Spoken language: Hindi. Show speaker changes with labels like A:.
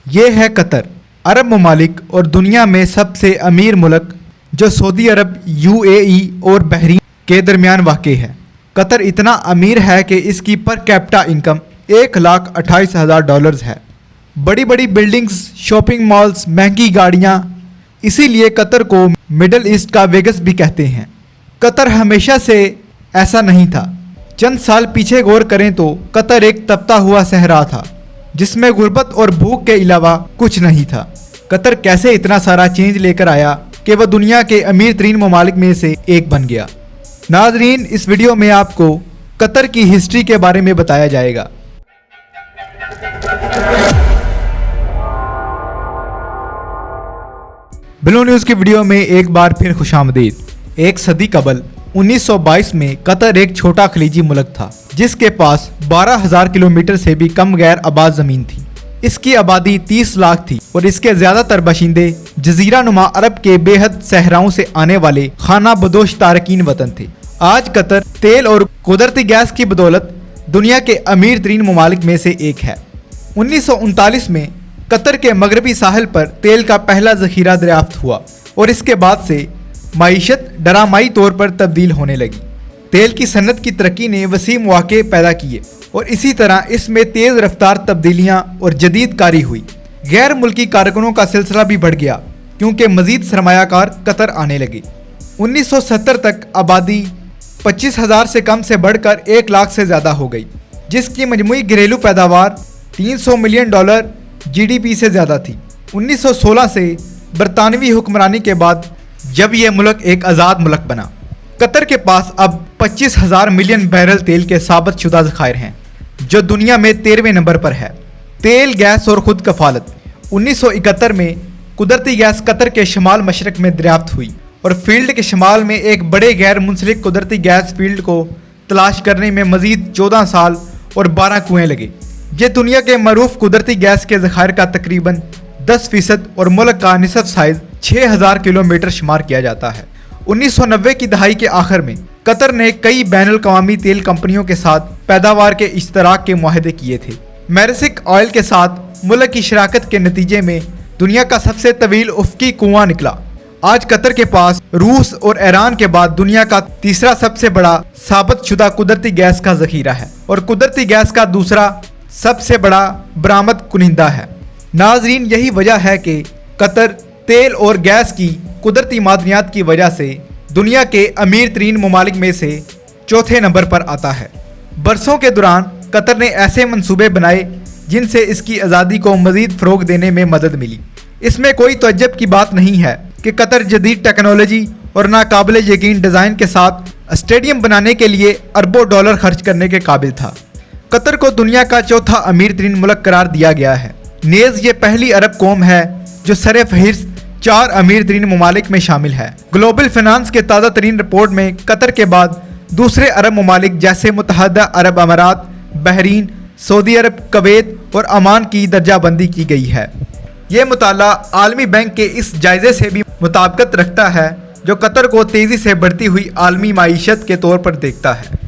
A: ये है कतर, अरब ममालिक और दुनिया में सबसे अमीर मुल्क जो सऊदी अरब, यूएई और बहरीन के दरमियान वाक़ है। कतर इतना अमीर है कि इसकी पर कैपिटा इनकम $1,28,000 है। बड़ी बड़ी बिल्डिंग्स, शॉपिंग मॉल्स, महंगी गाड़ियाँ, इसीलिए कतर को मिडल ईस्ट का वेगस भी कहते हैं। कतर हमेशा से ऐसा नहीं था। चंद साल पीछे गौर करें तो कतर एक तपता हुआ सहरा था जिसमें गुर्बत और भूख के अलावा कुछ नहीं था। कतर कैसे इतना सारा चेंज लेकर आया कि वह दुनिया के अमीर तरीन ममालिक में से एक बन गया। नाजरीन, इस वीडियो में आपको कतर की हिस्ट्री के बारे में बताया जाएगा। ब्लू न्यूज़ की वीडियो में एक बार फिर खुशामदीद। एक सदी कबल 1922 में कतर एक छोटा खलीजी मुल्क था जिसके पास 12,000 किलोमीटर से भी कम गैर आबाद ज़मीन थी। इसकी आबादी 30 लाख थी और इसके ज़्यादातर बाशिंदे जजीरा नुमा अरब के बेहद सहराओं से आने वाले खाना बदोश तारकीन वतन थे। आज कतर तेल और कुदरती गैस की बदौलत दुनिया के अमीर तरीन ममालिक में से एक है। 1939 में कतर के मगरबी साहिल पर तेल का पहला ज़ख़ीरा दरियाफ्त हुआ और इसके बाद से मईशत ड्रामाई तौर पर तब्दील होने लगी। तेल की सनत की तरक्की ने वसीम मौक़े पैदा किए और इसी तरह इसमें तेज़ रफ्तार तब्दीलियाँ और जदीद कारी हुई। गैर मुल्की कारकुनों का सिलसिला भी बढ़ गया क्योंकि मज़ीद सरमायाकार कतर आने लगे। 1970 तक आबादी 25,000 से कम से बढ़कर 1 लाख से ज़्यादा हो गई, जिसकी मजमूई घरेलू पैदावार $300 मिलियन GDP से ज़्यादा थी। 1916 से बरतानवी हुक्मरानी के बाद जब यह मुल्क एक आज़ाद मुल्क बना। कतर के पास अब 25,000 मिलियन बैरल तेल के साबित शुदा ज़खायर हैं जो दुनिया में 13वें नंबर पर है। तेल, गैस और खुद कफालत। 1971 में कुदरती गैस कतर के शमाल मशरक में दरियाफ्त हुई और फील्ड के शमाल में एक बड़े गैर मुंसलिक कुदरती गैस फील्ड को तलाश करने में मज़ीद 14 साल और 12 कुएँ लगे। ये दुनिया के मरूफ कुदरती गैस के ज़खायर का तकरीबन 10% और मुल्क का निसफ साइज 6,000 किलोमीटर शुमार किया जाता है। 1990 की दहाई के आखिर में कतर ने कई बैनुल-अक़वामी तेल कंपनियों के साथ पैदावार के इश्तराक के मुआहदे किए थे। मैरिसिक ऑयल के साथ मुल्क की शराकत के नतीजे में दुनिया का सबसे तवील उफ़क़ी कुआं निकला। आज कतर के पास रूस और ईरान के बाद दुनिया का तीसरा सबसे बड़ा साबित शुदा कुदरती गैस का ज़ख़ीरा है और कुदरती गैस का दूसरा सबसे बड़ा बरामद कुनिंदा है। नाजरीन, यही वजह है कि कतर तेल और गैस की कुदरती मादनियात की वजह से दुनिया के अमीर तरीन ममालिक में से चौथे नंबर पर आता है। बरसों के दौरान कतर ने ऐसे मंसूबे बनाए जिनसे इसकी आज़ादी को मज़ीद फ़रोग़ देने में मदद मिली। इसमें कोई तअज्जुब की बात नहीं है कि कतर जदीद टेक्नोलॉजी और नाकाबिल यकीन डिज़ाइन के साथ स्टेडियम बनाने के लिए अरबों डॉलर खर्च करने के काबिल था। कतर को दुनिया का चौथा अमीर तरीन मुल्क करार दिया गया है। नेज़ ये पहली अरब कौम है जो सरे फहिरिस्त 4 अमीर तरीन ममालिक में शामिल है। ग्लोबल फाइनेंस के ताज़ा तरीन रिपोर्ट में कतर के बाद दूसरे अरब ममालिक जैसे मुत्तहदा अरब अमारात, बहरीन, सऊदी अरब, कुवैत और अमान की दर्जाबंदी की गई है। ये मुताला आलमी बैंक के इस जायजे से भी मुताबिकत रखता है जो कतर को तेज़ी से बढ़ती हुई आलमी माईशत के तौर पर देखता है।